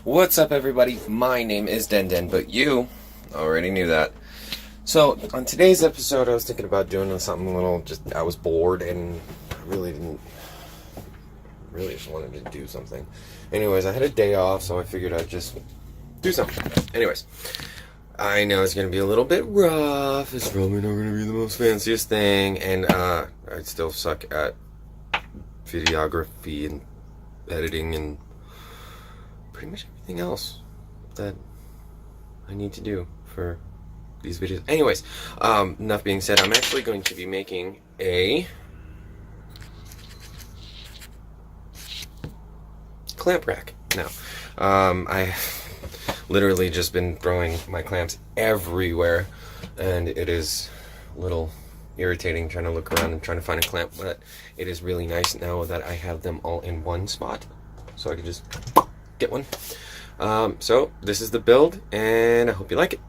What's up, everybody? My name is Den, but you already knew that. So, on today's episode, I was thinking about doing something a little, I was bored, and I really just wanted to do something. Anyways, I had a day off, so I figured I'd just do something. Anyways, I know it's going to be a little bit rough. It's probably not going to be the most fanciest thing, and I still suck at videography and editing and pretty much everything else that I need to do for these videos. Anyways, enough being said, I'm actually going to be making a clamp rack. Now, I've literally just been throwing my clamps everywhere, and it is a little irritating trying to look around and trying to find a clamp, but it is really nice now that I have them all in one spot, so I can just get one. So this is the build, and I hope you like it.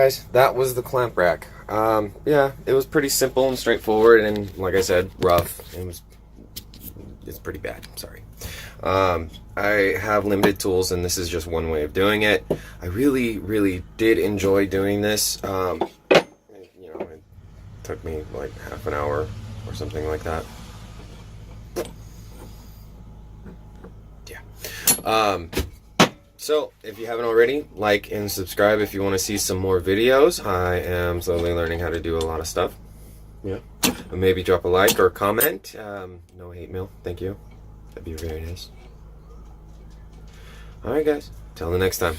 guys, that was the clamp rack. Yeah, it was pretty simple and straightforward, and like I said, rough. It's pretty bad. Sorry. I have limited tools, and this is just one way of doing it. I really did enjoy doing this. You know, it took me like half an hour or something like that. Yeah. So, if you haven't already, like and subscribe if you want to see some more videos. I am slowly learning how to do a lot of stuff. Yeah. And maybe drop a like or comment. No hate mail. Thank you. That'd be very nice. Alright, guys. Till the next time.